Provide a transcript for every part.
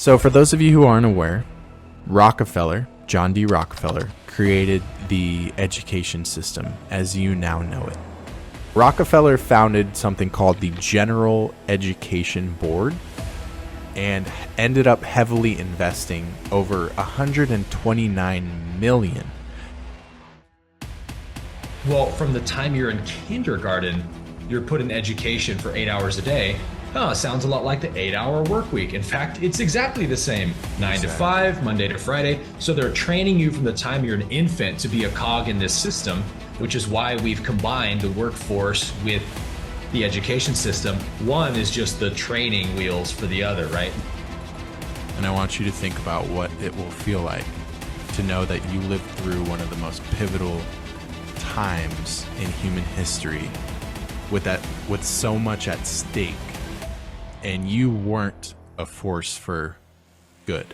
So for those of you who aren't aware, Rockefeller, John D. Rockefeller, created the education system as you now know it. Rockefeller founded something called the General Education Board and ended up heavily investing over $129 million. Well, from the time you're in kindergarten, you're put in education for 8 hours a day. Sounds a lot like the 8-hour work week. In fact, it's exactly the same. 9 to 5, Monday to Friday. So they're training you from the time you're an infant to be a cog in this system, which is why we've combined the workforce with the education system. One is just the training wheels for the other, right? And I want you to think about what it will feel like to know that you lived through one of the most pivotal times in human history with so much at stake, and you weren't a force for good.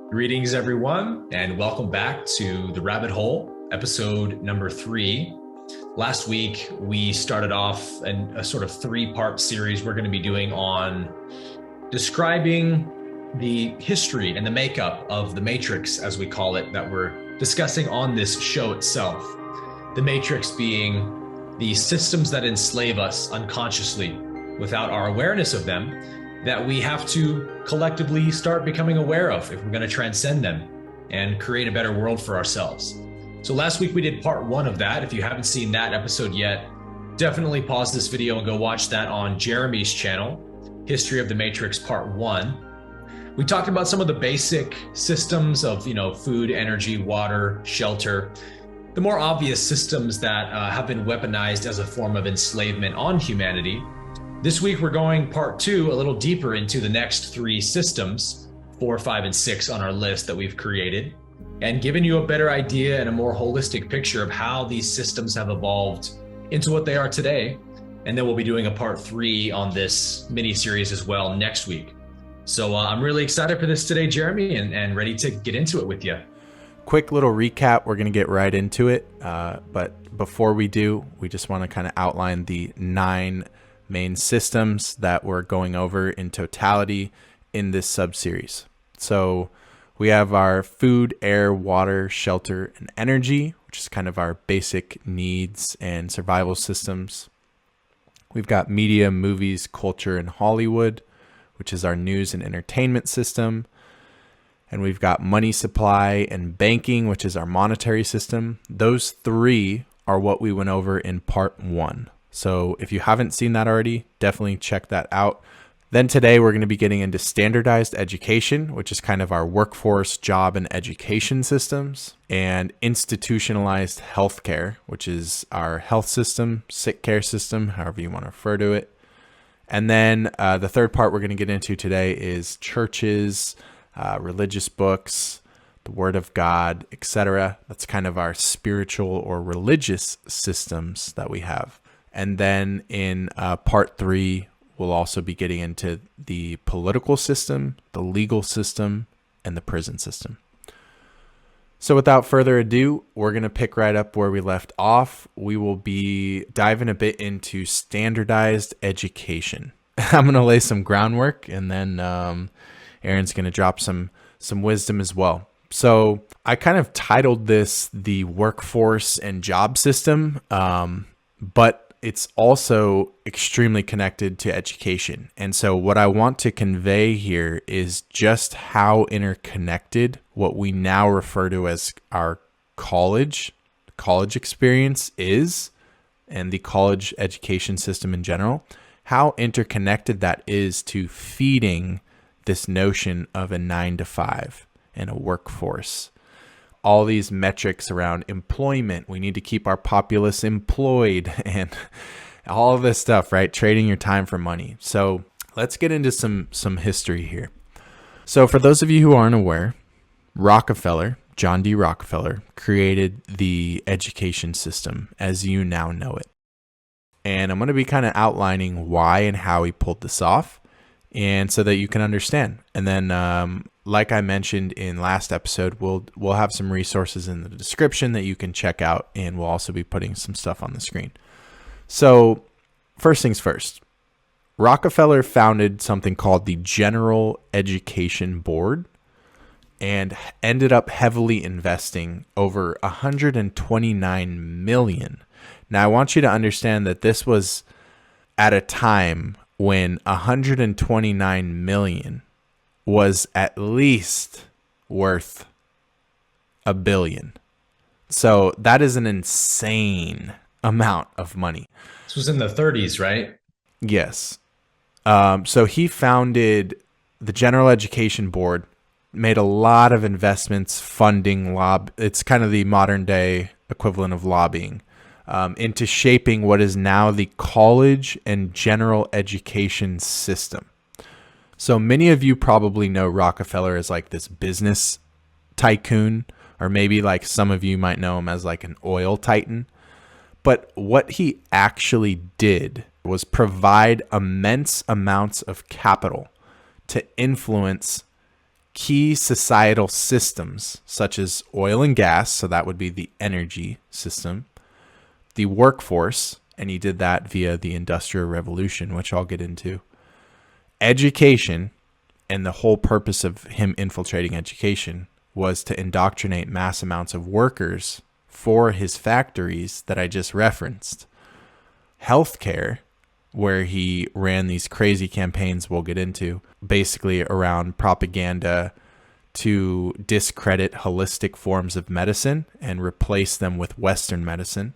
Greetings, everyone, and welcome back to The Rabbit Hole, episode number 3. Last week, we started off a sort of 3-part series we're going to be doing on describing the history and the makeup of the Matrix, as we call it, that we're discussing on this show itself. The Matrix being the systems that enslave us unconsciously without our awareness of them, that we have to collectively start becoming aware of if we're going to transcend them and create a better world for ourselves. So last week we did part 1 of that. If you haven't seen that episode yet, definitely pause this video and go watch that on Jeremy's channel, History of the Matrix Part 1. We talked about some of the basic systems of, food, energy, water, shelter, the more obvious systems that have been weaponized as a form of enslavement on humanity. This week we're going part 2 a little deeper into the next 3 systems, 4, 5, and 6 on our list that we've created, and giving you a better idea and a more holistic picture of how these systems have evolved into what they are today. And then we'll be doing a part 3 on this mini series as well next week. So I'm really excited for this today, Jeremy, and ready to get into it with you. Quick little recap. We're going to get right into it. But before we do, we just want to kind of outline the 9 main systems that we're going over in totality in this sub-series. So we have our food, air, water, shelter, and energy, which is kind of our basic needs and survival systems. We've got media, movies, culture, and Hollywood, which is our news and entertainment system. And we've got money supply and banking, which is our monetary system. Those 3 are what we went over in part 1. So if you haven't seen that already, definitely check that out. Then today we're going to be getting into standardized education, which is kind of our workforce, job, and education systems, and institutionalized healthcare, which is our health system, sick care system, however you want to refer to it. And then the third part we're going to get into today is churches, religious books, the Word of God, etc. That's kind of our spiritual or religious systems that we have. And then in part 3, we'll also be getting into the political system, the legal system, and the prison system. So without further ado, we're going to pick right up where we left off. We will be diving a bit into standardized education. I'm going to lay some groundwork, and then Aaron's going to drop some wisdom as well. So I kind of titled this the workforce and job system, but it's also extremely connected to education. And so what I want to convey here is just how interconnected what we now refer to as our college experience is, and the college education system in general, how interconnected that is to feeding this notion of a 9 to 5 and a workforce. All these metrics around employment, we need to keep our populace employed, and all of this stuff, right? Trading your time for money. So let's get into some history here. So for those of you who aren't aware, Rockefeller, John D. Rockefeller, created the education system as you now know it. And I'm going to be kind of outlining why and how he pulled this off, and so that you can understand. And then like I mentioned in last episode, we'll have some resources in the description that you can check out, and we'll also be putting some stuff on the screen. So first things first, Rockefeller founded something called the General Education Board and ended up heavily investing over $129 million. Now, I want you to understand that this was at a time when $129 million was at least worth $1 billion. So that is an insane amount of money. This was in the 30s, right? Yes. So he founded the General Education Board, made a lot of investments funding it's kind of the modern day equivalent of lobbying, into shaping what is now the college and general education system. So many of you probably know Rockefeller as like this business tycoon, or maybe like some of you might know him as like an oil titan. But what he actually did was provide immense amounts of capital to influence key societal systems such as oil and gas, so that would be the energy system, the workforce, and he did that via the Industrial Revolution, which I'll get into, education, and the whole purpose of him infiltrating education was to indoctrinate mass amounts of workers for his factories that I just referenced. Healthcare, where he ran these crazy campaigns we'll get into, basically around propaganda to discredit holistic forms of medicine and replace them with Western medicine.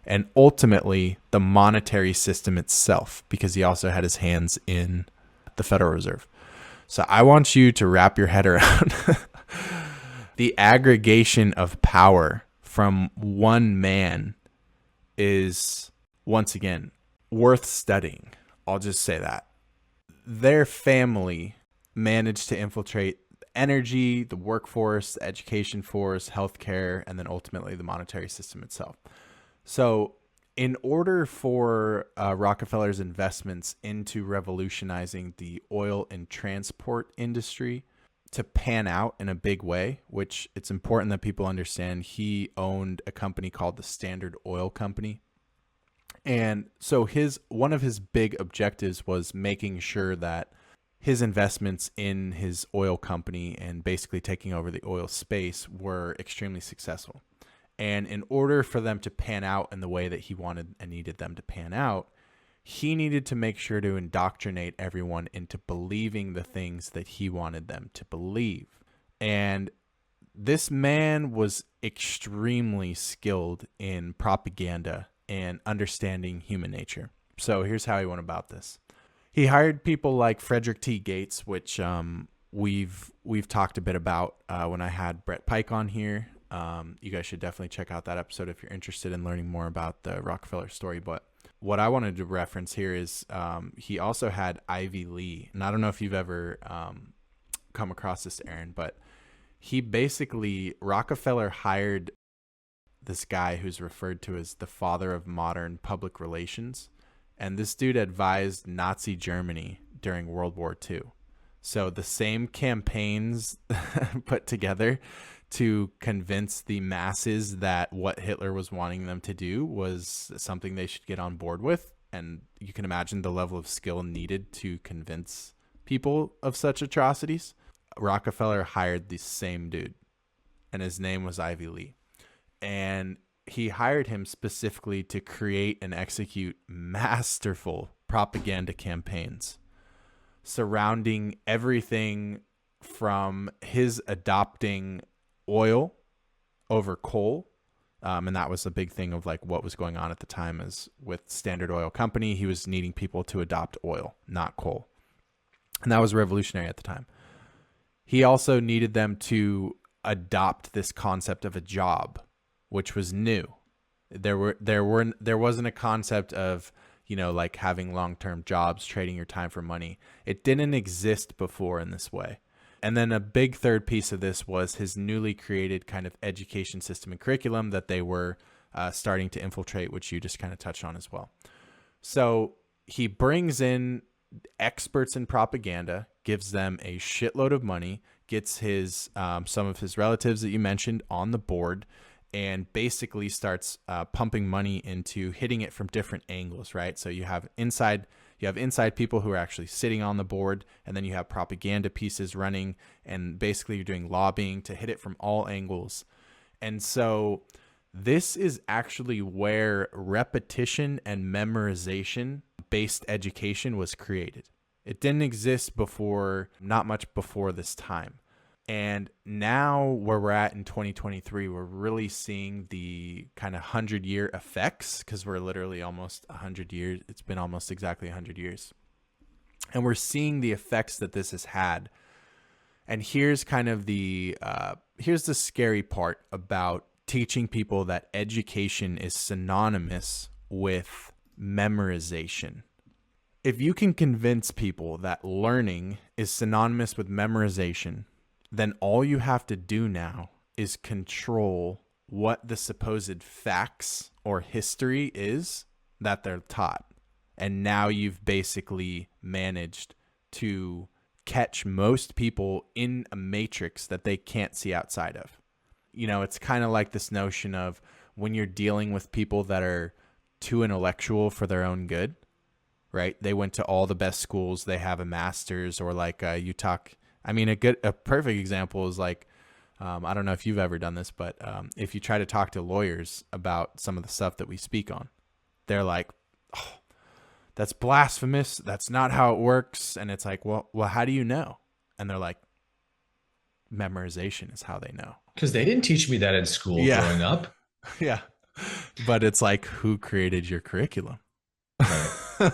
And ultimately, the monetary system itself, because he also had his hands in the Federal Reserve. So I want you to wrap your head around the aggregation of power from one man is, once again, worth studying. I'll just say that. Their family managed to infiltrate energy, the workforce, the education force, healthcare, and then ultimately the monetary system itself. So in order for Rockefeller's investments into revolutionizing the oil and transport industry to pan out in a big way, which it's important that people understand, he owned a company called the Standard Oil Company. And so one of his big objectives was making sure that his investments in his oil company and basically taking over the oil space were extremely successful. And in order for them to pan out in the way that he wanted and needed them to pan out, he needed to make sure to indoctrinate everyone into believing the things that he wanted them to believe. And this man was extremely skilled in propaganda and understanding human nature. So here's how he went about this. He hired people like Frederick T. Gates, which we've talked a bit about when I had Brett Pike on here. You guys should definitely check out that episode if you're interested in learning more about the Rockefeller story. But what I wanted to reference here is he also had Ivy Lee. And I don't know if you've ever come across this, Aaron, but Rockefeller hired this guy who's referred to as the father of modern public relations. And this dude advised Nazi Germany during World War II. So the same campaigns put together to convince the masses that what Hitler was wanting them to do was something they should get on board with. And you can imagine the level of skill needed to convince people of such atrocities. Rockefeller hired the same dude, and his name was Ivy Lee. And he hired him specifically to create and execute masterful propaganda campaigns surrounding everything from his adopting oil over coal. And that was a big thing of like what was going on at the time is with Standard Oil Company. He was needing people to adopt oil, not coal. And that was revolutionary at the time. He also needed them to adopt this concept of a job, which was new. There wasn't a concept of, like having long-term jobs, trading your time for money. It didn't exist before in this way. And then a big third piece of this was his newly created kind of education system and curriculum that they were starting to infiltrate, which you just kind of touched on as well. So he brings in experts in propaganda, gives them a shitload of money, gets his some of his relatives that you mentioned on the board, and basically starts pumping money into hitting it from different angles, right? So you have inside people who are actually sitting on the board, and then you have propaganda pieces running, and basically you're doing lobbying to hit it from all angles. And so this is actually where repetition and memorization based education was created. It didn't exist before, not much before this time. And now where we're at in 2023, we're really seeing the kind of 100-year effects, because we're literally almost 100 years. It's been almost exactly 100 years. And we're seeing the effects that this has had. And here's kind of here's the scary part about teaching people that education is synonymous with memorization. If you can convince people that learning is synonymous with memorization, then all you have to do now is control what the supposed facts or history is that they're taught. And now you've basically managed to catch most people in a matrix that they can't see outside of. You know, it's kind of like this notion of when you're dealing with people that are too intellectual for their own good, right? They went to all the best schools, they have a master's, or like you talk. I mean, a perfect example is like, I don't know if you've ever done this, but if you try to talk to lawyers about some of the stuff that we speak on, they're like, oh, that's blasphemous. That's not how it works. And it's like, well, how do you know? And they're like, memorization is how they know. Because they didn't teach me that in school growing up. Yeah. But it's like, who created your curriculum? Right.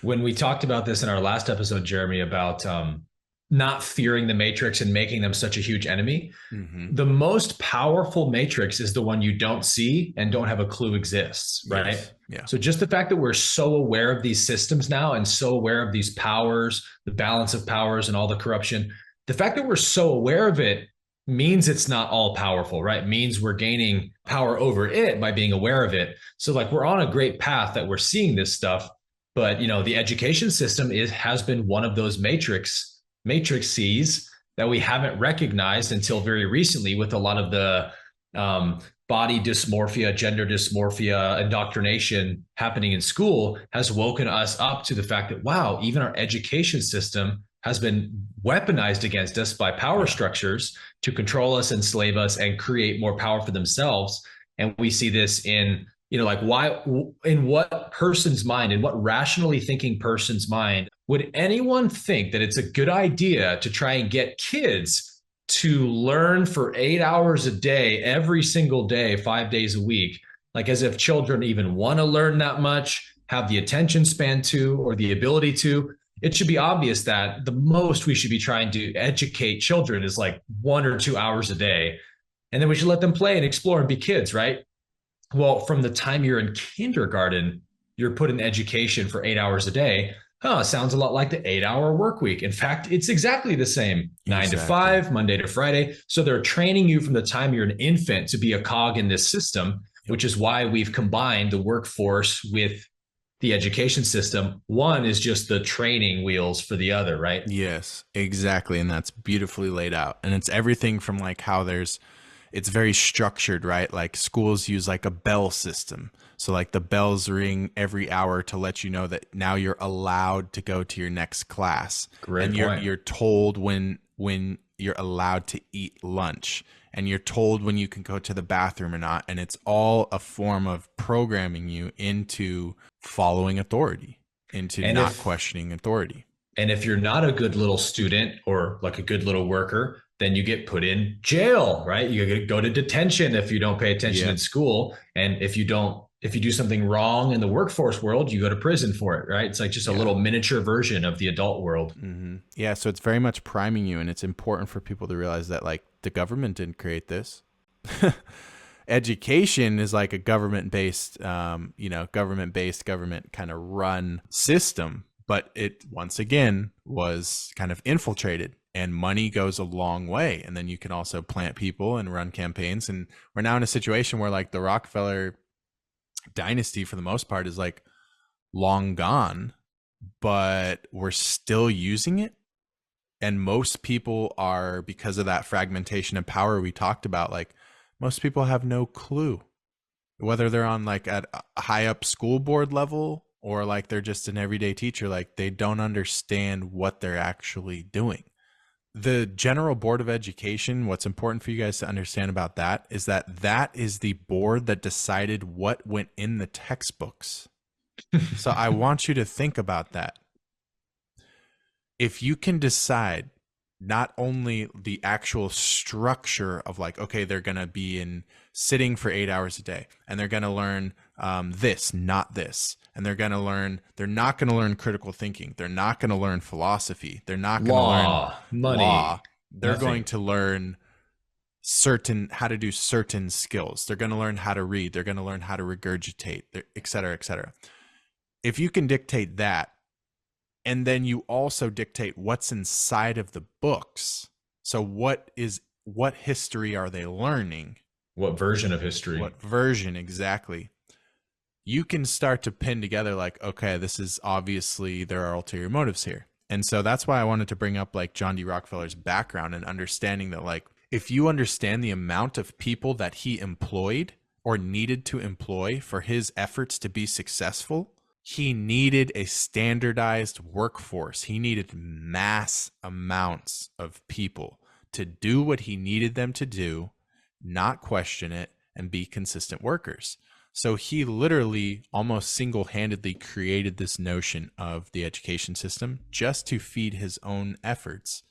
When we talked about this in our last episode, Jeremy, about not fearing the matrix and making them such a huge enemy, the most powerful matrix is the one you don't see and don't have a clue exists, right? Yes. Yeah. So just the fact that we're so aware of these systems now and so aware of these powers, the balance of powers and all the corruption, the fact that we're so aware of it means it's not all powerful, right? It means we're gaining power over it by being aware of it. So like we're on a great path that we're seeing this stuff, but you know, the education system has been one of those matrices that we haven't recognized until very recently, with a lot of the body dysmorphia, gender dysmorphia, indoctrination happening in school has woken us up to the fact that, wow, even our education system has been weaponized against us by power structures to control us, enslave us, and create more power for themselves. And we see this in, you know, like why, in what person's mind, in what rationally thinking person's mind, would anyone think that it's a good idea to try and get kids to learn for 8 hours a day, every single day, 5 days a week? Like as if children even want to learn that much, have the attention span to, or the ability to. It should be obvious that the most we should be trying to educate children is like 1 or 2 hours a day. And then we should let them play and explore and be kids, right? Well, from the time you're in kindergarten, you're put in education for 8 hours a day. Sounds a lot like the 8-hour work week. In fact, it's exactly the same. 9 to 5, Monday to Friday. So they're training you from the time you're an infant to be a cog in this system, which is why we've combined the workforce with the education system. One is just the training wheels for the other, right? Yes, exactly. And that's beautifully laid out. And it's everything from like how it's very structured, right? Like schools use like a bell system. So like the bells ring every hour to let you know that now you're allowed to go to your next class. Great and point. You're told when you're allowed to eat lunch, and you're told when you can go to the bathroom or not. And it's all a form of programming you into following authority, into not questioning authority. And if you're not a good little student or like a good little worker, then you get put in jail, right? You go to detention if you don't pay attention in school. And if you do something wrong in the workforce world, you go to prison for it, right? It's like just a little miniature version of the adult world. Mm-hmm. Yeah. So it's very much priming you. And it's important for people to realize that like the government didn't create this. Education is like a government-based, government kind of run system. But it, once again, was kind of infiltrated, and money goes a long way. And then you can also plant people and run campaigns. And we're now in a situation where like the Rockefeller dynasty, for the most part, is like long gone, but we're still using it. And most people are, because of that fragmentation of power we talked about, like most people have no clue whether they're on like at a high up school board level or like they're just an everyday teacher. Like they don't understand what they're actually doing. The General Board of Education, what's important for you guys to understand about that is that that is the board that decided what went in the textbooks. So I want you to think about that. If you can decide not only the actual structure of like, okay, they're going to be in sitting for 8 hours a day and they're going to learn this, not this. And they're not going to learn critical thinking. They're not going to learn philosophy. They're not going to learn money, law. They're nothing. going to learn how to do certain skills. They're going to learn how to read. They're going to learn how to regurgitate, et cetera, et cetera. If you can dictate that, and then you also dictate what's inside of the books. So what history are they learning? What version of history? What version exactly? You can start to pin together like, okay, this is obviously there are ulterior motives here. And so that's why I wanted to bring up like John D. Rockefeller's background and understanding that like if you understand the amount of people that he employed or needed to employ for his efforts to be successful, he needed a standardized workforce. He needed mass amounts of people to do what he needed them to do, not question it, and be consistent workers. So he literally almost single-handedly created this notion of the education system just to feed his own efforts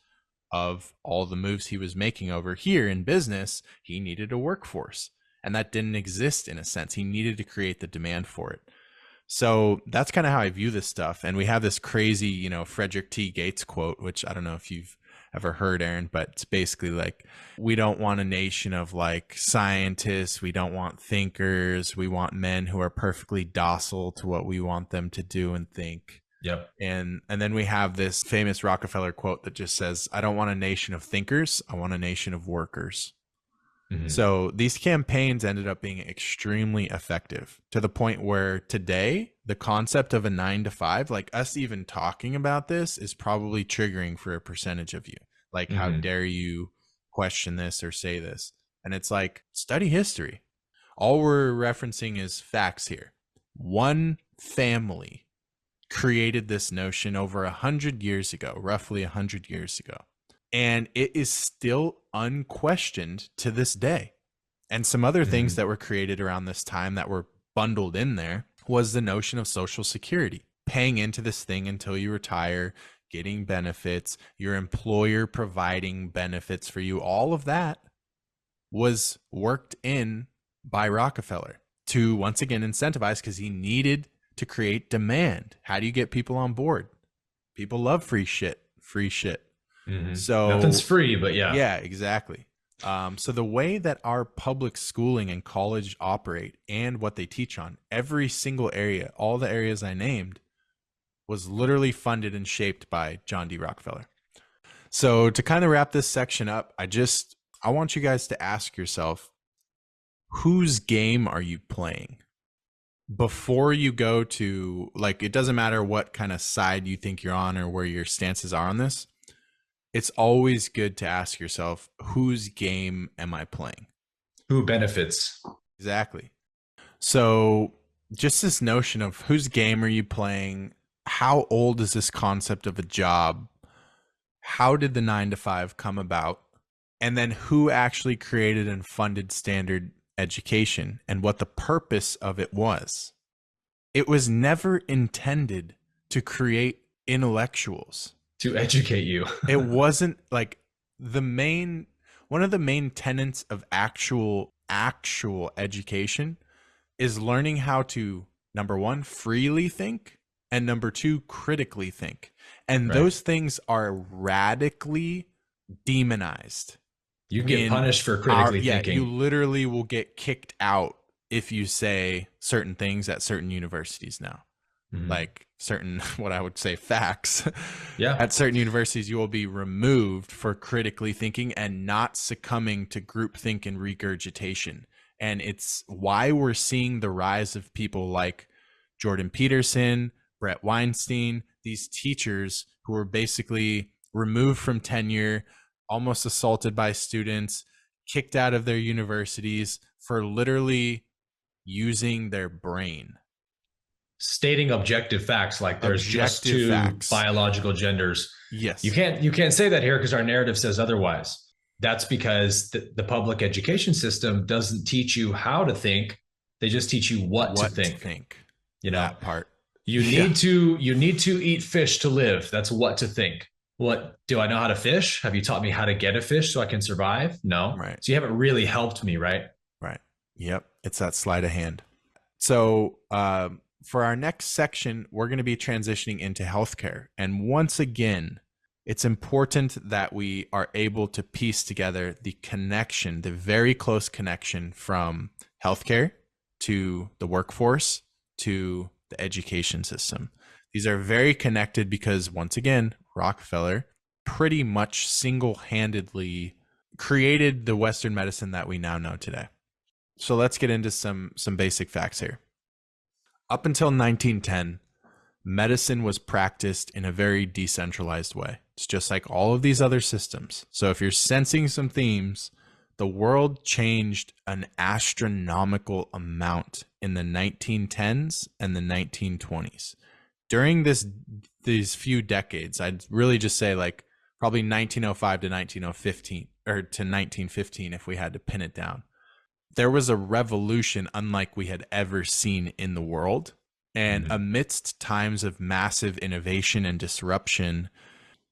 of all the moves he was making over here in business. He needed a workforce, and that didn't exist in a sense. He needed to create the demand for it. So that's kind of how I view this stuff. And we have this crazy, Frederick T. Gates quote, which I don't know if you've ever heard, Aaron, but it's basically like, we don't want a nation of like scientists. We don't want thinkers. We want men who are perfectly docile to what we want them to do and think. Yep. And then we have this famous Rockefeller quote that just says, I don't want a nation of thinkers. I want a nation of workers. Mm-hmm. So these campaigns ended up being extremely effective to the point where today the concept of a 9 to 5, like us even talking about this, is probably triggering for a percentage of you. Like, how dare you question this or say this? And it's like, study history. All we're referencing is facts here. One family created this notion over 100 years ago, roughly 100 years ago. And it is still unquestioned to this day. And some other things that were created around this time that were bundled in there was the notion of Social Security, paying into this thing until you retire, getting benefits, your employer providing benefits for you. All of that was worked in by Rockefeller to once again incentivize, because he needed to create demand. How do you get people on board? People love free shit. So nothing's free, but yeah, exactly. So the way that our public schooling and college operate and what they teach on, every single area, all the areas I named, was literally funded and shaped by John D. Rockefeller. So to kind of wrap this section up, I want you guys to ask yourself, whose game are you playing? Before you go to, like, it doesn't matter what kind of side you think you're on or where your stances are on this. It's always good to ask yourself, whose game am I playing? Who benefits? Exactly. So just this notion of whose game are you playing? How old is this concept of a job? How did the 9 to 5 come about? And then who actually created and funded standard education and what the purpose of it was? It was never intended to create intellectuals. To educate you. It wasn't like one of the main tenets of actual education is learning how to, number one, freely think, and number two, critically think. And those things are radically demonized. You get punished for critically thinking. You literally will get kicked out if you say certain things at certain universities now. Like certain, what I would say, facts. At certain universities, you will be removed for critically thinking and not succumbing to groupthink and regurgitation. And it's why we're seeing the rise of people like Jordan Peterson, Brett Weinstein, these teachers who are basically removed from tenure, almost assaulted by students, kicked out of their universities for literally using their brain. Stating objective facts like there's just Objective two facts. biological genders. Yes. You can't say that here because our narrative says otherwise. That's because the public education system doesn't teach you how to think. They just teach you what to think. You know, that part. You need to eat fish to live. That's what to think. What, do I know how to fish? Have you taught me how to get a fish so I can survive? No. Right. So you haven't really helped me, right? Right. Yep. It's that sleight of hand. So for our next section, we're going to be transitioning into healthcare. And once again, it's important that we are able to piece together the connection, the very close connection from healthcare to the workforce to the education system. These are very connected because, once again, Rockefeller pretty much single-handedly created the Western medicine that we now know today. So let's get into some basic facts here. Up until 1910, medicine was practiced in a very decentralized way. It's just like all of these other systems. So if you're sensing some themes, the world changed an astronomical amount in the 1910s and the 1920s. During these few decades, I'd really just say like probably 1905 to 1915 or to 1915 if we had to pin it down. There was a revolution unlike we had ever seen in the world. And amidst times of massive innovation and disruption,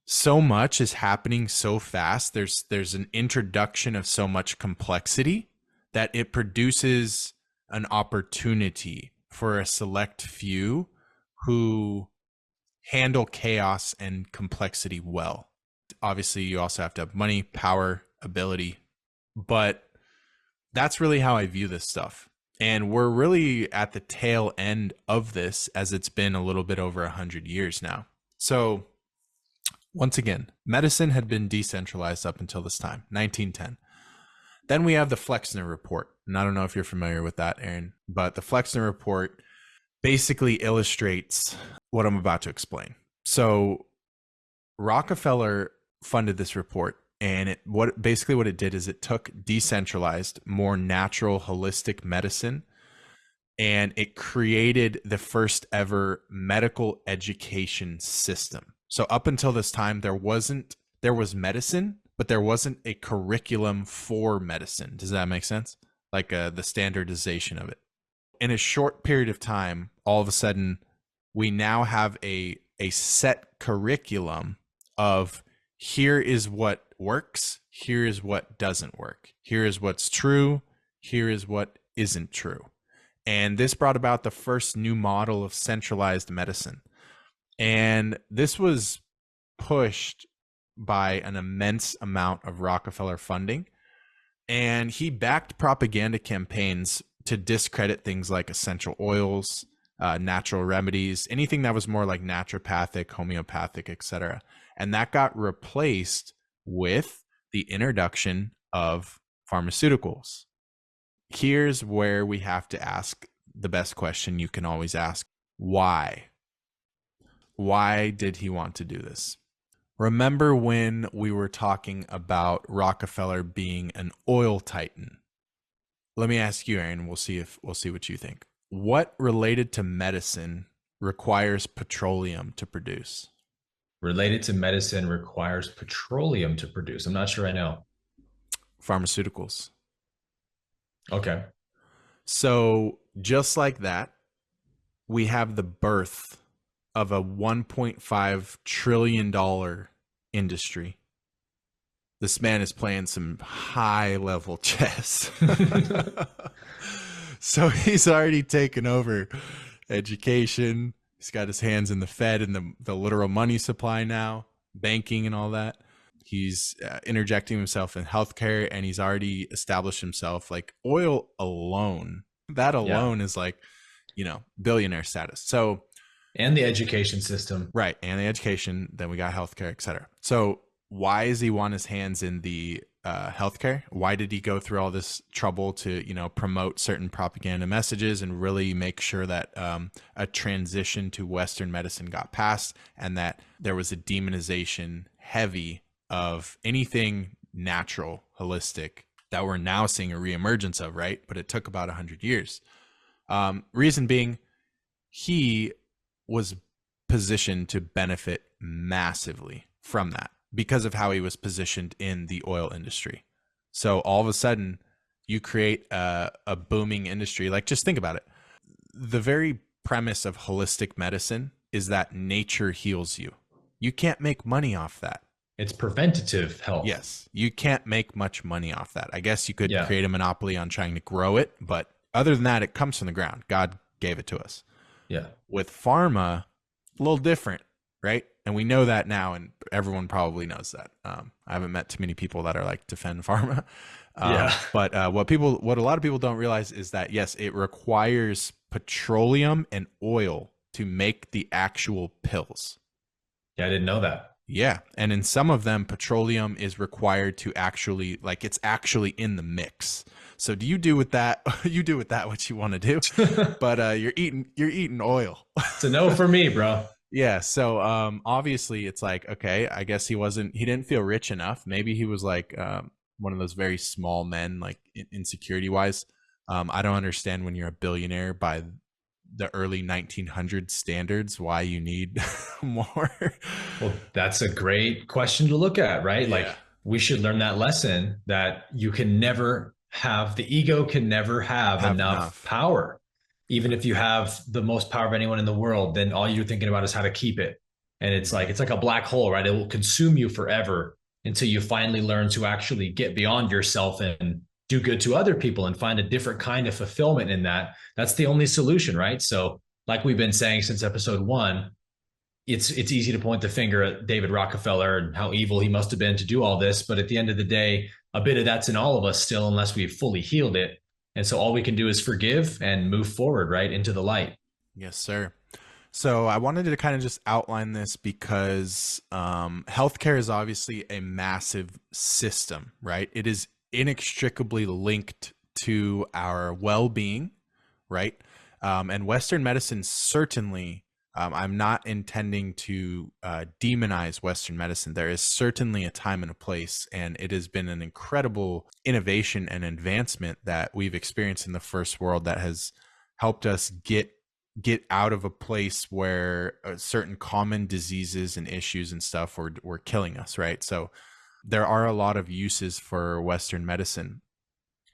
so much is happening so fast. There's an introduction of so much complexity that it produces an opportunity for a select few who handle chaos and complexity well. Obviously, you also have to have money, power, ability, but that's really how I view this stuff. And we're really at the tail end of this, as it's been a little bit over 100 years now. So once again, medicine had been decentralized up until this time, 1910. Then we have the Flexner Report. And I don't know if you're familiar with that, Aaron, but the Flexner Report basically illustrates what I'm about to explain. So Rockefeller funded this report, and what it did is it took decentralized, more natural, holistic medicine, and it created the first ever medical education system. So up until this time, there was medicine, but there wasn't a curriculum for medicine. Does that make sense? Like the standardization of it. In a short period of time, all of a sudden, we now have a set curriculum of here is what works, here is what doesn't work, here is what's true, here is what isn't true. And this brought about the first new model of centralized medicine. And this was pushed by an immense amount of Rockefeller funding. And he backed propaganda campaigns to discredit things like essential oils, natural remedies, anything that was more like naturopathic, homeopathic, etc. And that got replaced with the introduction of pharmaceuticals. Here's where we have to ask the best question you can always ask. Why? Why did he want to do this? Remember when we were talking about Rockefeller being an oil titan? Let me ask you, Aaron, we'll see what you think. What related to medicine requires petroleum to produce? Related to medicine requires petroleum to produce. I'm not sure I know. Pharmaceuticals. Okay. So just like that, we have the birth of a $1.5 trillion industry. This man is playing some high-level chess. So he's already taken over education. He's got his hands in the Fed and the literal money supply now, banking and all that. He's interjecting himself in healthcare, and he's already established himself. Like oil alone, that alone is like, billionaire status. So, and the education system. Right. And the education, then we got healthcare, et cetera. So why does he want his hands in the healthcare? Why did he go through all this trouble to, promote certain propaganda messages and really make sure that a transition to Western medicine got passed and that there was a demonization heavy of anything natural, holistic, that we're now seeing a reemergence of, right? But it took about 100 years. Reason being, he was positioned to benefit massively from that because of how he was positioned in the oil industry. So all of a sudden, you create a booming industry. Like, just think about it. The very premise of holistic medicine is that nature heals you. You can't make money off that. It's preventative health. Yes, you can't make much money off that. I guess you could Yeah. create a monopoly on trying to grow it, but other than that, it comes from the ground. God gave it to us. Yeah. With pharma, a little different, right? And we know that now, and everyone probably knows that. I haven't met too many people that are like defend pharma. But what a lot of people don't realize is that, yes, it requires petroleum and oil to make the actual pills. Yeah, I didn't know that. Yeah. And in some of them, petroleum is required to actually, like, it's actually in the mix. So do you do with that? You do with that what you want to do, but you're eating oil. It's a no for me, bro. Yeah. So obviously it's like, okay, I guess he didn't feel rich enough. Maybe he was like one of those very small men, like insecurity wise. I don't understand when you're a billionaire by the early 1900s standards, why you need more. Well, that's a great question to look at, right? Yeah. Like, we should learn that lesson that you can never the ego can never have enough power. Even if you have the most power of anyone in the world, then all you're thinking about is how to keep it. And it's like a black hole, right? It will consume you forever until you finally learn to actually get beyond yourself and do good to other people and find a different kind of fulfillment in that. That's the only solution, right? So like we've been saying since episode 1, it's easy to point the finger at David Rockefeller and how evil he must have been to do all this. But at the end of the day, a bit of that's in all of us still, unless we've fully healed it. And so all we can do is forgive and move forward, right, into the light. Yes, sir. So I wanted to kind of just outline this because healthcare is obviously a massive system, right? It is inextricably linked to our well-being, right? And Western medicine certainly, I'm not intending to demonize Western medicine. There is certainly a time and a place, and it has been an incredible innovation and advancement that we've experienced in the first world that has helped us get out of a place where certain common diseases and issues and stuff were killing us, right? So there are a lot of uses for Western medicine.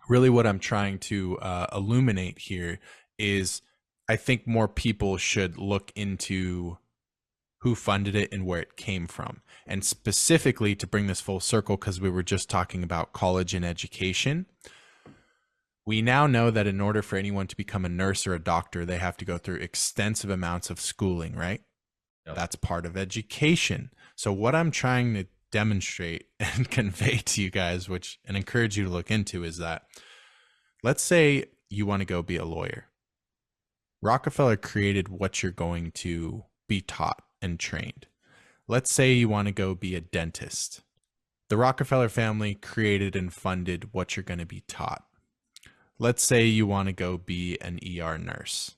Really what I'm trying to illuminate here is I think more people should look into who funded it and where it came from. And specifically to bring this full circle, because we were just talking about college and education, we now know that in order for anyone to become a nurse or a doctor, they have to go through extensive amounts of schooling, right? Yep. That's part of education. So what I'm trying to demonstrate and convey to you guys, and encourage you to look into, is that, let's say you want to go be a lawyer. Rockefeller created what you're going to be taught and trained. Let's say you want to go be a dentist. The Rockefeller family created and funded what you're going to be taught. Let's say you want to go be an ER nurse.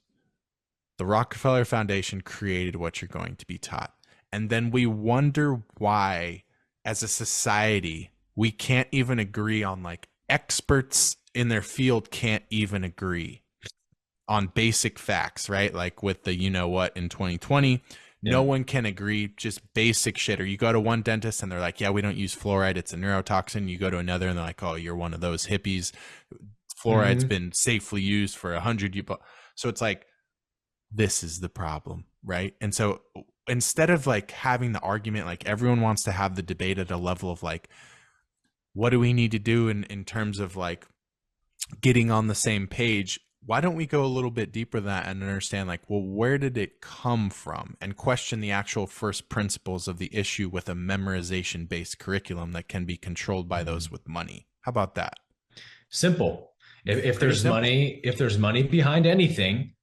The Rockefeller Foundation created what you're going to be taught. And then we wonder why, as a society, we can't even agree on, like, experts in their field can't even agree on basic facts, right? Like with the, you know what, in 2020, no one can agree, just basic shit. Or you go to one dentist and they're like, yeah, we don't use fluoride, it's a neurotoxin. You go to another and they're like, oh, you're one of those hippies. Fluoride's been safely used for 100 years. So it's like, this is the problem, right? And so instead of like having the argument, like everyone wants to have the debate at a level of like, what do we need to do in terms of like getting on the same page? Why don't we go a little bit deeper than that and understand, like, well, where did it come from, and question the actual first principles of the issue with a memorization based curriculum that can be controlled by those with money? How about that? Simple. If there's simple money behind anything,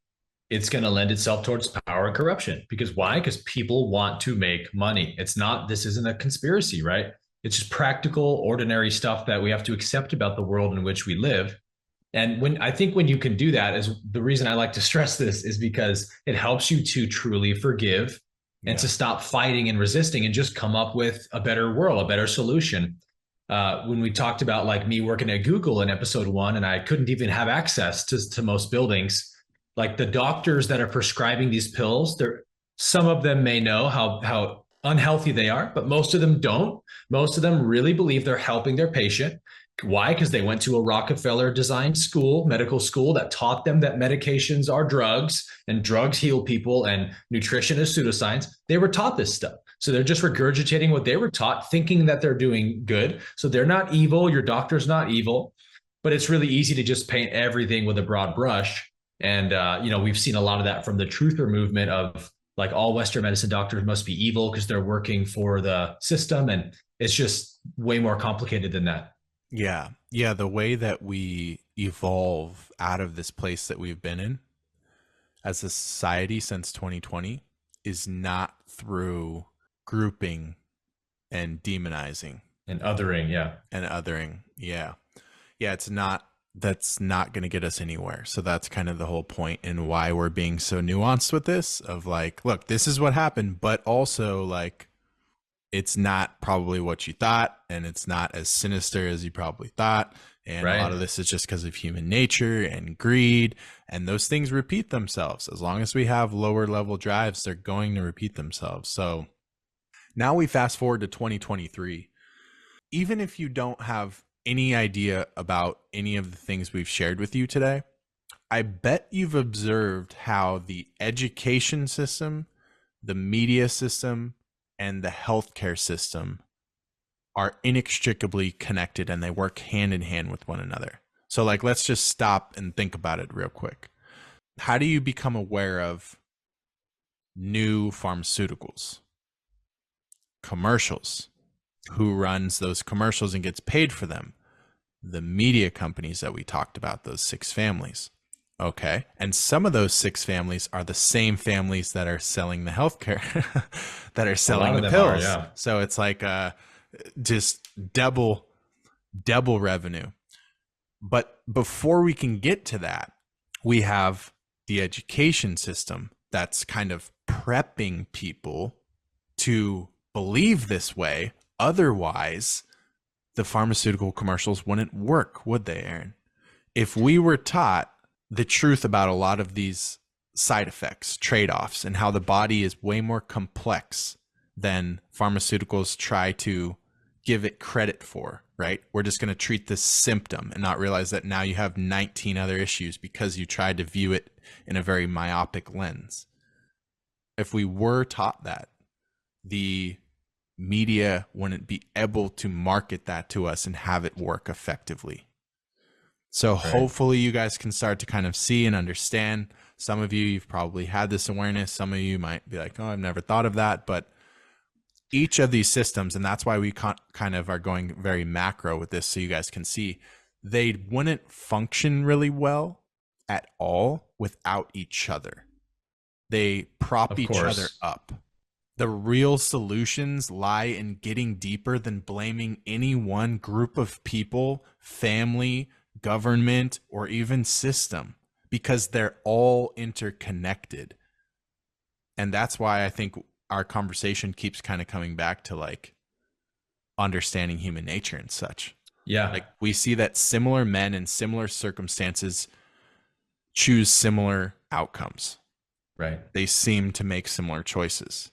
it's going to lend itself towards power and corruption. Because why? Because people want to make money. This isn't a conspiracy, right? It's just practical, ordinary stuff that we have to accept about the world in which we live. And when you can do that, is the reason I like to stress this, is because it helps you to truly forgive and Yeah. to stop fighting and resisting and just come up with a better world, a better solution. When we talked about like me working at Google in episode 1, and I couldn't even have access to most buildings, like the doctors that are prescribing these pills, some of them may know how unhealthy they are, but most of them don't. Most of them really believe they're helping their patient. Why? Because they went to a Rockefeller designed school, medical school, that taught them that medications are drugs and drugs heal people and nutrition is pseudoscience. They were taught this stuff. So they're just regurgitating what they were taught, thinking that they're doing good. So they're not evil. Your doctor's not evil, but it's really easy to just paint everything with a broad brush. And, we've seen a lot of that from the truther movement of like all Western medicine doctors must be evil because they're working for the system. And it's just way more complicated than that. Yeah. Yeah. The way that we evolve out of this place that we've been in as a society since 2020 is not through grouping and demonizing And othering, yeah. and othering. Yeah. Yeah. That's not going to get us anywhere. So that's kind of the whole point and why we're being so nuanced with this of like, look, this is what happened, but also like, it's not probably what you thought, and it's not as sinister as you probably thought. And Right. a lot of this is just because of human nature and greed, and those things repeat themselves. As long as we have lower level drives, they're going to repeat themselves. So now we fast forward to 2023. Even if you don't have any idea about any of the things we've shared with you today, I bet you've observed how the education system, the media system, and the healthcare system are inextricably connected, and they work hand in hand with one another. So like, let's just stop and think about it real quick. How do you become aware of new pharmaceuticals? Commercials. Who runs those commercials and gets paid for them? The media companies that we talked about, those 6 families. Okay. And some of those 6 families are the same families that are selling the healthcare, that are selling the pills. Yeah. So it's like just double revenue. But before we can get to that, we have the education system that's kind of prepping people to believe this way. Otherwise, the pharmaceutical commercials wouldn't work, would they, Aaron? If we were taught the truth about a lot of these side effects, trade-offs, and how the body is way more complex than pharmaceuticals try to give it credit for, right? We're just going to treat this symptom and not realize that now you have 19 other issues because you tried to view it in a very myopic lens. If we were taught that, the media wouldn't be able to market that to us and have it work effectively. So hopefully you guys can start to kind of see and understand. Some of you've probably had this awareness. Some of you might be like, oh, I've never thought of that. But each of these systems, and that's why we kind of are going very macro with this so you guys can see, they wouldn't function really well at all without each other. They prop each other up. The real solutions lie in getting deeper than blaming any one group of people, family, government, or even system, because they're all interconnected. And that's why I think our conversation keeps kind of coming back to like understanding human nature and such. Yeah. Like we see that similar men in similar circumstances choose similar outcomes. Right. They seem to make similar choices.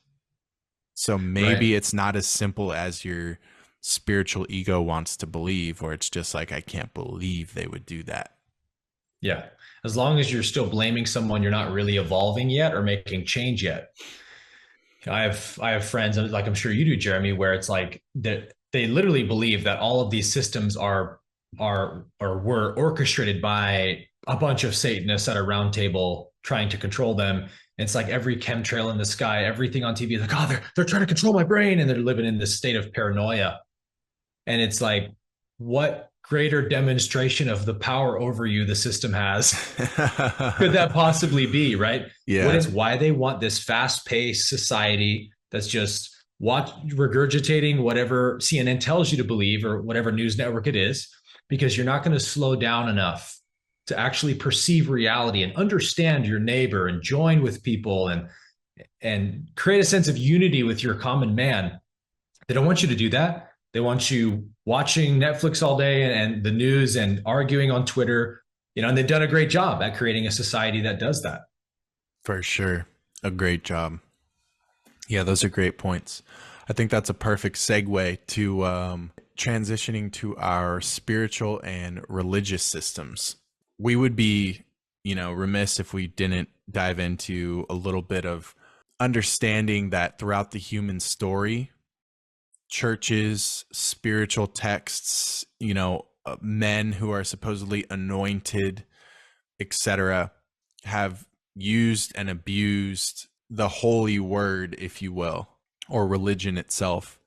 So maybe it's not as simple as your spiritual ego wants to believe, or it's just like, I can't believe they would do that. Yeah. As long as you're still blaming someone, you're not really evolving yet or making change yet. I have friends, like I'm sure you do, Jeremy, where it's like that they literally believe that all of these systems are or were orchestrated by a bunch of Satanists at a round table trying to control them. And it's like every chemtrail in the sky, everything on TV is like, oh, they're trying to control my brain, and they're living in this state of paranoia. And it's like, what greater demonstration of the power over you the system has could that possibly be, right? Yeah. What is why they want this fast-paced society that's just regurgitating whatever CNN tells you to believe or whatever news network it is, because you're not going to slow down enough to actually perceive reality and understand your neighbor and join with people. And and create a sense of unity with your common man. They don't want you to do that. They want you watching Netflix all day and the news and arguing on Twitter, and they've done a great job at creating a society that does that. For sure. A great job. Yeah, those are great points. I think that's a perfect segue to transitioning to our spiritual and religious systems. We would be, remiss if we didn't dive into a little bit of understanding that throughout the human story, churches, spiritual texts, men who are supposedly anointed, etc., have used and abused the holy word, if you will, or religion itself,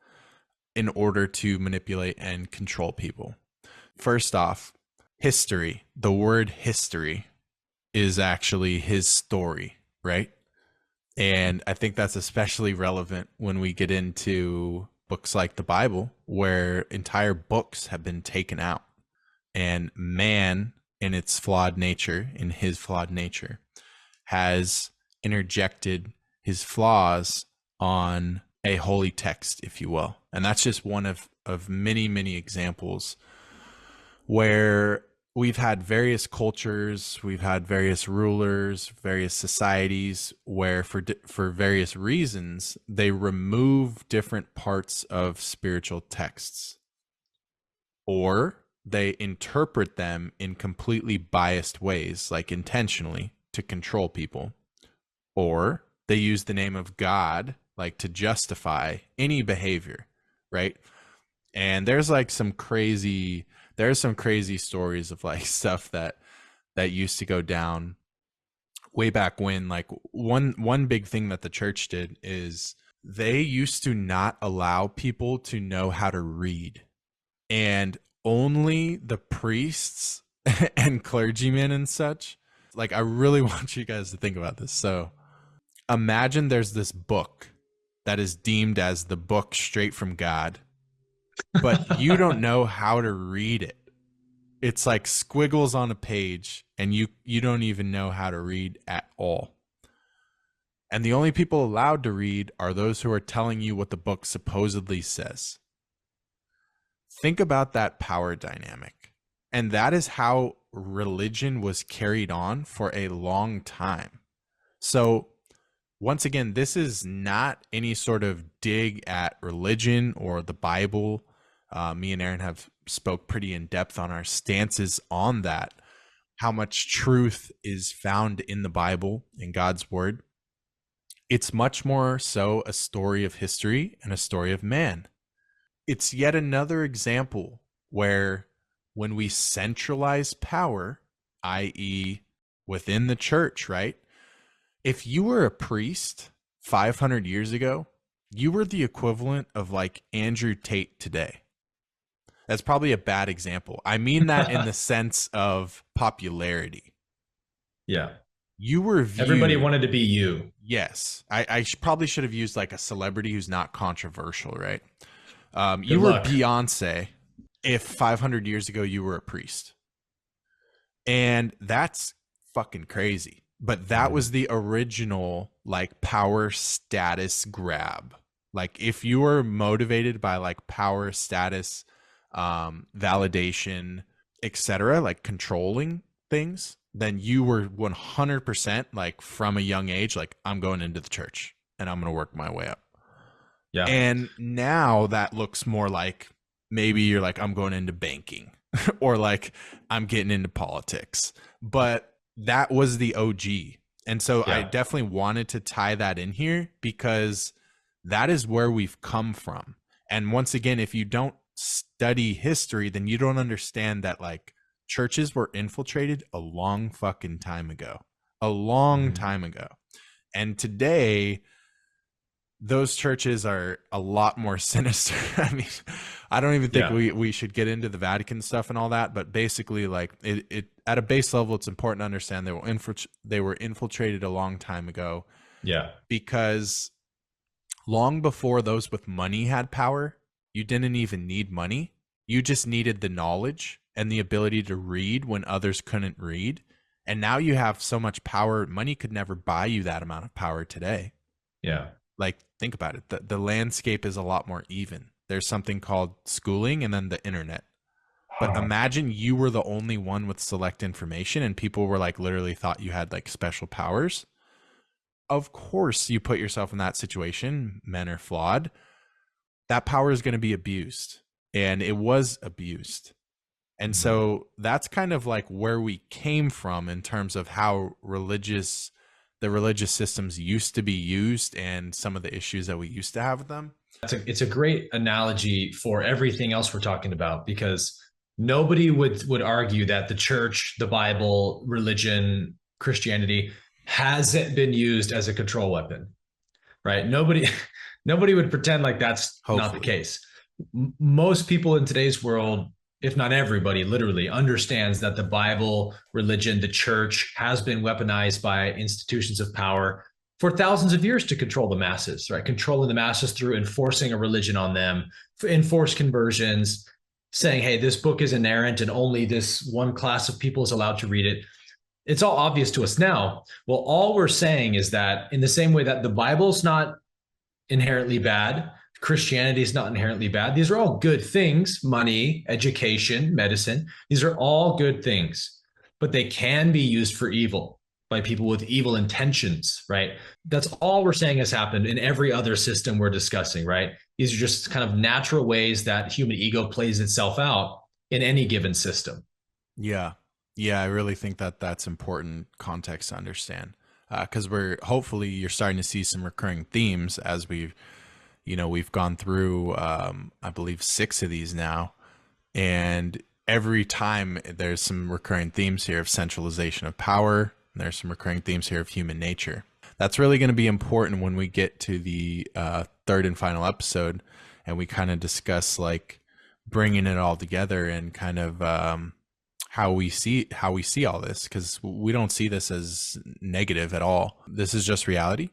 in order to manipulate and control people. First off, history. The word history is actually his story, right? And I think that's especially relevant when we get into books like the Bible, where entire books have been taken out, and man, in its flawed nature, in his flawed nature, has interjected his flaws on a holy text, if you will. And that's just one of many, many examples where we've had various cultures, we've had various rulers, various societies where for various reasons, they remove different parts of spiritual texts, or they interpret them in completely biased ways, like intentionally, to control people, or they use the name of God like to justify any behavior, right? And there's some crazy stories of like stuff that used to go down way back when. Like one big thing that the church did is they used to not allow people to know how to read, and only the priests and clergymen and such. Like, I really want you guys to think about this. So imagine there's this book that is deemed as the book straight from God, but you don't know how to read it. It's like squiggles on a page, and you don't even know how to read at all. And the only people allowed to read are those who are telling you what the book supposedly says. Think about that power dynamic. And that is how religion was carried on for a long time. So once again, this is not any sort of dig at religion or the Bible. Me and Aaron have spoke pretty in depth on our stances on that, how much truth is found in the Bible, in God's word. It's much more so a story of history and a story of man. It's yet another example where when we centralize power, i.e. within the church, right? If you were a priest 500 years ago, you were the equivalent of like Andrew Tate today. That's probably a bad example. I mean that in the sense of popularity. Yeah. You were viewed, everybody wanted to be you. Yes. I probably should have used like a celebrity who's not controversial, right? You were Beyonce if 500 years ago you were a priest. And that's fucking crazy. But that was the original like power status grab. Like if you were motivated by like power status, validation, etc., like controlling things, then you were 100% like from a young age, like I'm going into the church and I'm going to work my way up. Yeah. And now that looks more like maybe you're like, I'm going into banking or like I'm getting into politics, but that was the OG. And so I definitely wanted to tie that in here because that is where we've come from. And once again, if you don't study history, then you don't understand that like churches were infiltrated a long fucking time ago, time ago. And today, those churches are a lot more sinister. I mean, I don't even think we should get into the Vatican stuff and all that, but basically like it at a base level, it's important to understand they were infiltrated a long time ago. Yeah. Because long before those with money had power, you didn't even need money. You just needed the knowledge and the ability to read when others couldn't read. And now you have so much power, money could never buy you that amount of power today. Yeah. Like, think about it. The landscape is a lot more even. There's something called schooling and then the internet. But imagine you were the only one with select information and people were like literally thought you had like special powers. Of course, you put yourself in that situation. Men are flawed. That power is going to be abused. And it was abused. And Mhm. so that's kind of like where we came from in terms of how the religious systems used to be used and some of the issues that we used to have with them. It's a great analogy for everything else we're talking about, because nobody would argue that the church, the Bible, religion, Christianity hasn't been used as a control weapon, right? Nobody would pretend like that's not the Hopefully. case. Most people in today's world, if not everybody, literally understands that the Bible, religion, the church has been weaponized by institutions of power for thousands of years to control the masses, right? Controlling the masses through enforcing a religion on them, for enforced conversions, saying, hey, this book is inerrant and only this one class of people is allowed to read it. It's all obvious to us now. Well, all we're saying is that in the same way that the Bible's not inherently bad, Christianity is not inherently bad. These are all good things: money, education, medicine. These are all good things, but they can be used for evil by people with evil intentions, right? That's all we're saying has happened in every other system we're discussing, right? These are just kind of natural ways that human ego plays itself out in any given system. Yeah. Yeah. I really think that that's important context to understand. Because hopefully you're starting to see some recurring themes as we've gone through, I believe 6 of these now. And every time there's some recurring themes here of centralization of power. There's some recurring themes here of human nature. That's really going to be important when we get to the third and final episode, and we kind of discuss like bringing it all together and kind of how we see all this, because we don't see this as negative at all. This is just reality.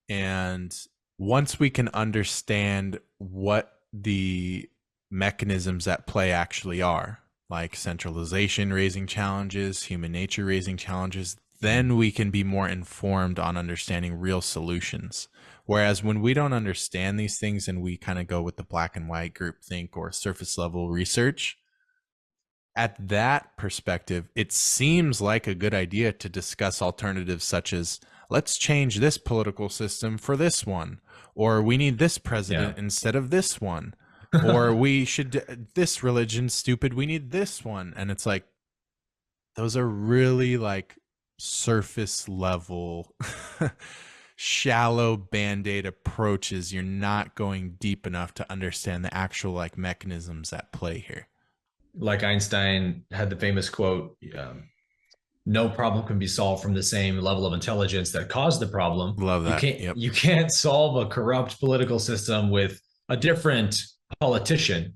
And once we can understand what the mechanisms at play actually are, like centralization raising challenges, human nature raising challenges, then we can be more informed on understanding real solutions. Whereas when we don't understand these things and we kind of go with the black and white group think or surface level research, at that perspective, it seems like a good idea to discuss alternatives such as let's change this political system for this one, or we need this president instead of this one, or we should this religion's stupid, we need this one. And it's like those are really like surface level shallow band-aid approaches. You're not going deep enough to understand the actual like mechanisms at play here. Like Einstein had the famous quote, no problem can be solved from the same level of intelligence that caused the problem. Love You that. can't Yep. you can't solve a corrupt political system with a different politician.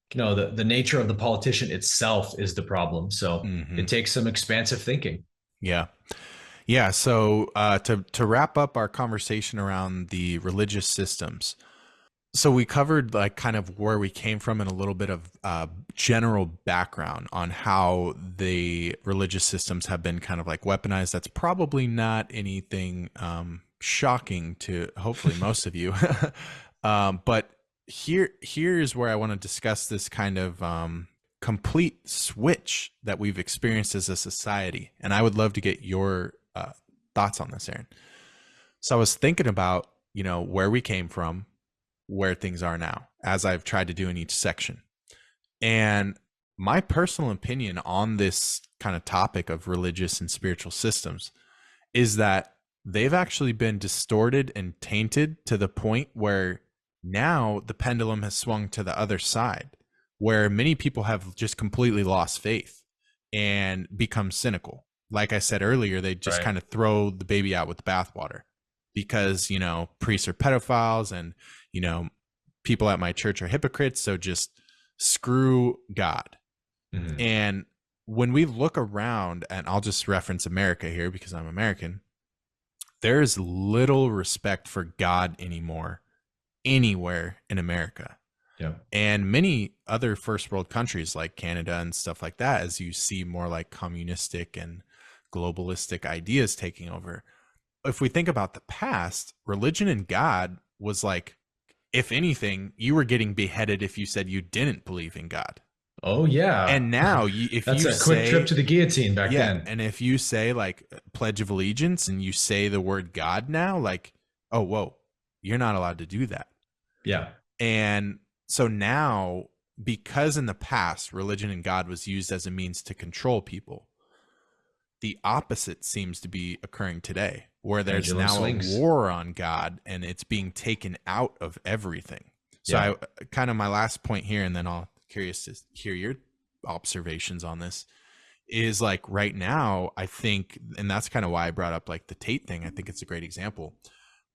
The nature of the politician itself is the problem. So Mm-hmm. it takes some expansive thinking. Yeah. Yeah. So to wrap up our conversation around the religious systems, so we covered like kind of where we came from and a little bit of general background on how the religious systems have been kind of like weaponized. That's probably not anything shocking to hopefully most of you. But here's where I want to discuss this kind of complete switch that we've experienced as a society. And I would love to get your thoughts on this, Aaron. So I was thinking about, where we came from, where things are now, as I've tried to do in each section. And my personal opinion on this kind of topic of religious and spiritual systems is that they've actually been distorted and tainted to the point where now the pendulum has swung to the other side, where many people have just completely lost faith and become cynical. Like I said earlier, they just kind of throw the baby out with the bathwater because, priests are pedophiles and, people at my church are hypocrites. So just screw God. Mm-hmm. And when we look around, and I'll just reference America here because I'm American, there's little respect for God anymore anywhere in America. Yeah. And many other first world countries like Canada and stuff like that, as you see more like communistic and globalistic ideas taking over, if we think about the past, religion and God was like, if anything, you were getting beheaded if you said you didn't believe in God. Oh yeah. And now, if That's you a quick trip say, to the guillotine back yeah, then. and if you say like Pledge of Allegiance and you say the word God now, like, oh, whoa, you're not allowed to do that. Yeah. And so now, because in the past, religion and God was used as a means to control people, the opposite seems to be occurring today, where there's Pendulum now a swings. war on God and it's being taken out of everything. So Yeah. I kind of my last point here, and then I'll curious to hear your observations on this, is like right now, I think, and that's kind of why I brought up like the Tate thing. I think it's a great example.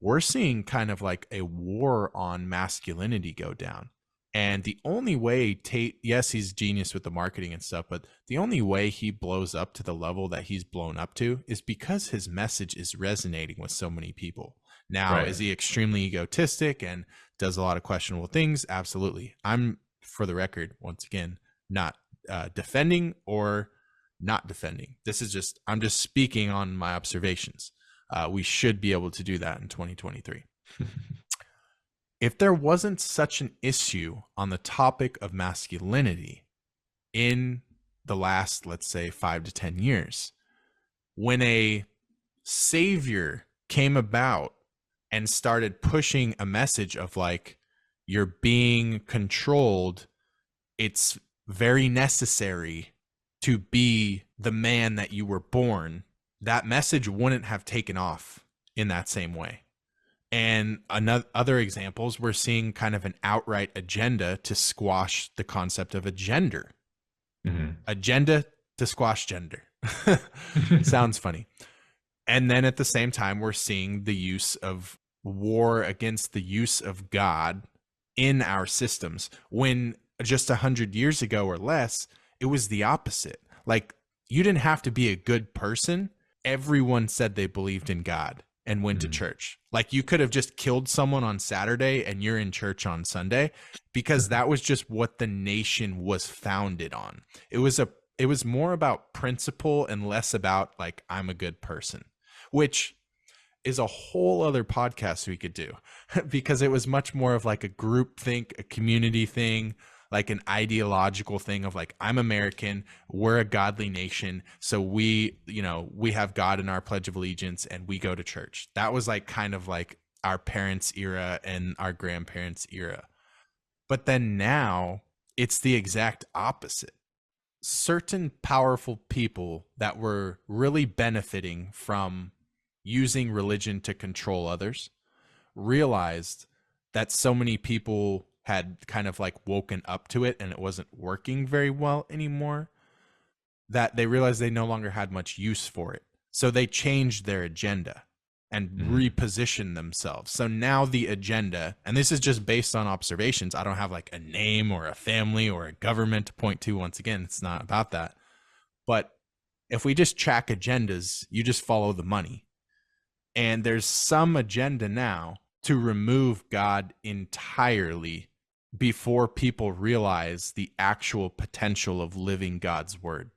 We're seeing kind of like a war on masculinity go down. And the only way Tate, yes, he's genius with the marketing and stuff, but the only way he blows up to the level that he's blown up to is because his message is resonating with so many people. Now, Right. is he extremely egotistic and does a lot of questionable things? Absolutely. I'm, for the record, once again, not defending or not defending. This is just, I'm just speaking on my observations. We should be able to do that in 2023. If there wasn't such an issue on the topic of masculinity in the last, let's say, 5 to 10 years, when a savior came about and started pushing a message of like, you're being controlled, it's very necessary to be the man that you were born, that message wouldn't have taken off in that same way. And other examples, we're seeing kind of an outright agenda to squash the concept of a gender. Agenda to squash gender. Sounds funny. And then at the same time, we're seeing the use of war against the use of God in our systems, when just 100 years ago or less, it was the opposite. Like, you didn't have to be a good person. Everyone said they believed in God and went to church. Like, you could have just killed someone on Saturday and you're in church on Sunday, because that was just what the nation was founded on. It was more about principle and less about like, I'm a good person, which is a whole other podcast we could do because it was much more of like a group think, a community thing, like an ideological thing of like, I'm American, we're a godly nation, so we have God in our Pledge of Allegiance and we go to church. That was like kind of like our parents' era and our grandparents' era. But then now it's the exact opposite. Certain powerful people that were really benefiting from using religion to control others realized that so many people had kind of like woken up to it and it wasn't working very well anymore, that they realized they no longer had much use for it. So they changed their agenda and repositioned themselves. So now the agenda, and this is just based on observations, I don't have like a name or a family or a government to point to. Once again, it's not about that. But if we just track agendas, you just follow the money. And there's some agenda now to remove God entirely before people realize the actual potential of living God's word.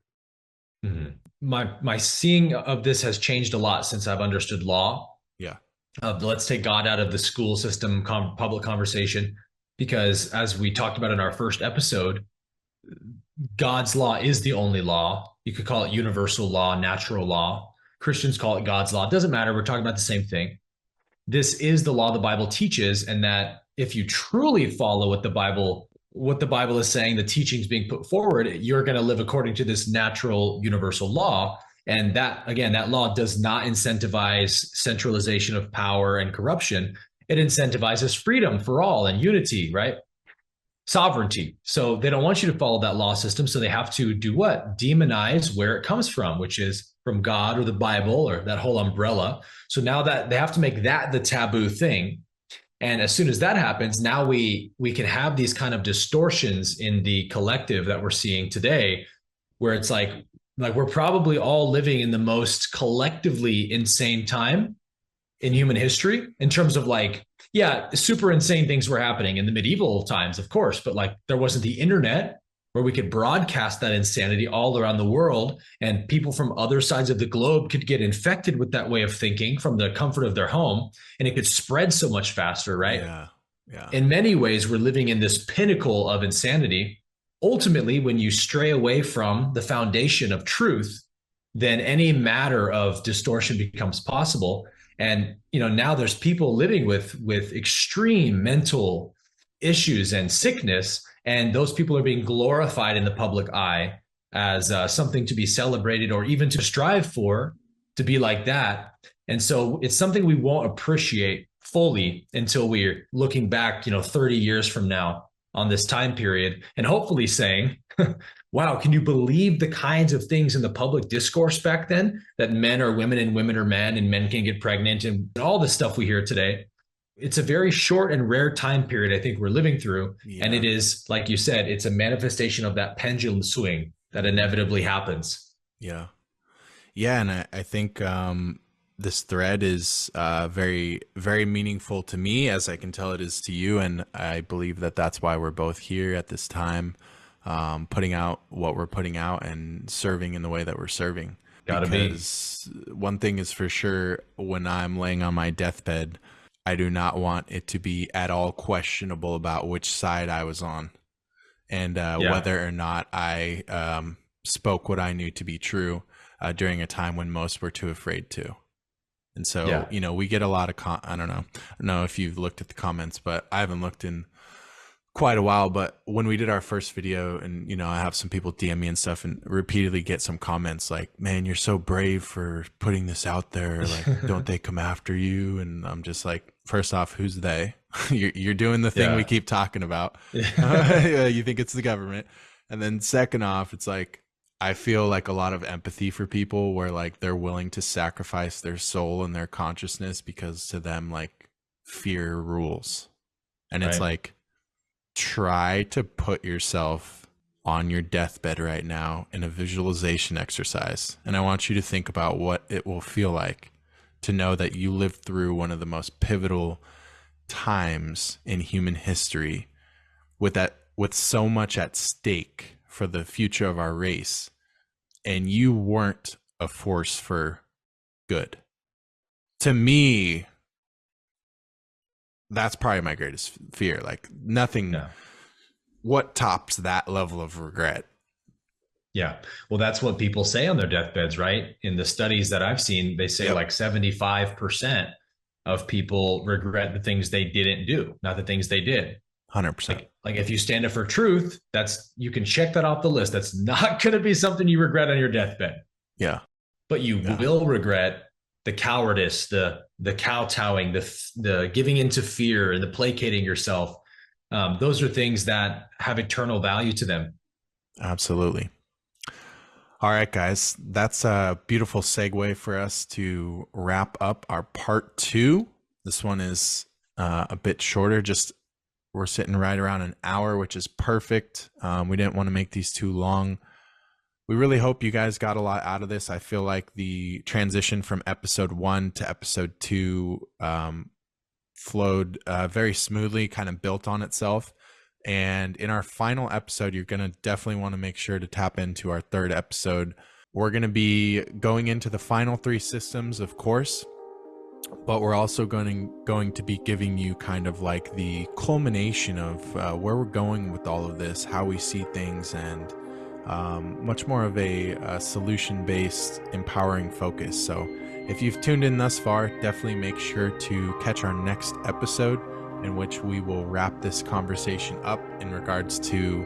My seeing of this has changed a lot since I've understood law. Yeah. Let's take God out of the school system, public conversation, because as we talked about in our first episode, God's law is the only law. You could call it universal law, natural law. Christians call it God's law. It doesn't matter. We're talking about the same thing. This is the law the Bible teaches, and that if you truly follow what the Bible is saying, the teachings being put forward, you're going to live according to this natural universal law. And that, again, that law does not incentivize centralization of power and corruption. It incentivizes freedom for all and unity, right? Sovereignty. So they don't want you to follow that law system. So they have to do what? Demonize where it comes from, which is from God or the Bible or that whole umbrella. So now that they have to make that the taboo thing. And as soon as that happens, now we can have these kind of distortions in the collective that we're seeing today, where it's like we're probably all living in the most collectively insane time in human history, in terms of like, yeah, super insane things were happening in the medieval times, of course, but like there wasn't the internet, where we could broadcast that insanity all around the world, and people from other sides of the globe could get infected with that way of thinking from the comfort of their home, and it could spread so much faster, right? Yeah. Yeah. In many ways, we're living in this pinnacle of insanity. Ultimately, when you stray away from the foundation of truth, then any matter of distortion becomes possible. And now there's people living with extreme mental issues and sickness, and those people are being glorified in the public eye as something to be celebrated, or even to strive for, to be like that. And so it's something we won't appreciate fully until we're looking back 30 years from now on this time period, and hopefully saying, wow, can you believe the kinds of things in the public discourse back then, that men are women and women are men and men can get pregnant and all the stuff we hear today? It's a very short and rare time period I think we're living through. Yeah. And it is, like you said, it's a manifestation of that pendulum swing that inevitably happens. Yeah. Yeah. And I think this thread is very, very meaningful to me, as I can tell it is to you. And I believe that that's why we're both here at this time, putting out what we're putting out and serving in the way that we're serving. Because one thing is for sure, when I'm laying on my deathbed, I do not want it to be at all questionable about which side I was on, and whether or not I spoke what I knew to be true during a time when most were too afraid to. And so, we get a lot of, I don't know if you've looked at the comments, but I haven't looked in quite a while. But when we did our first video, and, I have some people DM me and stuff and repeatedly get some comments like, man, you're so brave for putting this out there. Like, don't they come after you? And I'm just like, first off, who's they? You're doing the thing we keep talking about. You think it's the government. And then second off, it's like, I feel like a lot of empathy for people where like they're willing to sacrifice their soul and their consciousness because to them, like, fear rules. And it's like, try to put yourself on your deathbed right now in a visualization exercise. And I want you to think about what it will feel like to know that you lived through one of the most pivotal times in human history, with so much at stake for the future of our race, and you weren't a force for good. To me, that's probably my greatest fear. Like, nothing, what tops that level of regret? Yeah. Well, that's what people say on their deathbeds, right? In the studies that I've seen, they say like 75% of people regret the things they didn't do, not the things they did. 100%. Like if you stand up for truth, you can check that off the list. That's not going to be something you regret on your deathbed. Yeah. But you will regret the cowardice, the kowtowing, the giving into fear, and the placating yourself. Those are things that have eternal value to them. Absolutely. All right, guys, that's a beautiful segue for us to wrap up our part 2. This one is a bit shorter. We're sitting right around an hour, which is perfect. We didn't want to make these too long. We really hope you guys got a lot out of this. I feel like the transition from episode 1 to episode 2 flowed very smoothly, kind of built on itself. And in our final episode, you're going to definitely want to make sure to tap into our 3rd episode. We're going to be going into the final 3 systems, of course, but we're also going to be giving you kind of like the culmination of where we're going with all of this, how we see things, and much more of a solution-based, empowering focus. So if you've tuned in thus far, definitely make sure to catch our next episode, in which we will wrap this conversation up in regards to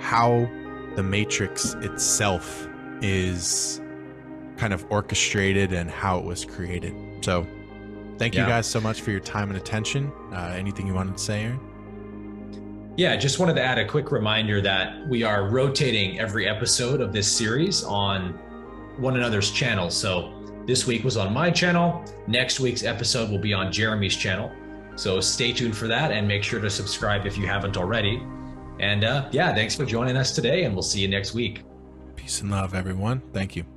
how the Matrix itself is kind of orchestrated and how it was created. So thank you guys so much for your time and attention. Anything you wanted to say, Aaron? Yeah, just wanted to add a quick reminder that we are rotating every episode of this series on one another's channels. So this week was on my channel. Next week's episode will be on Jeremy's channel. So stay tuned for that, and make sure to subscribe if you haven't already. And thanks for joining us today, and we'll see you next week. Peace and love, everyone. Thank you.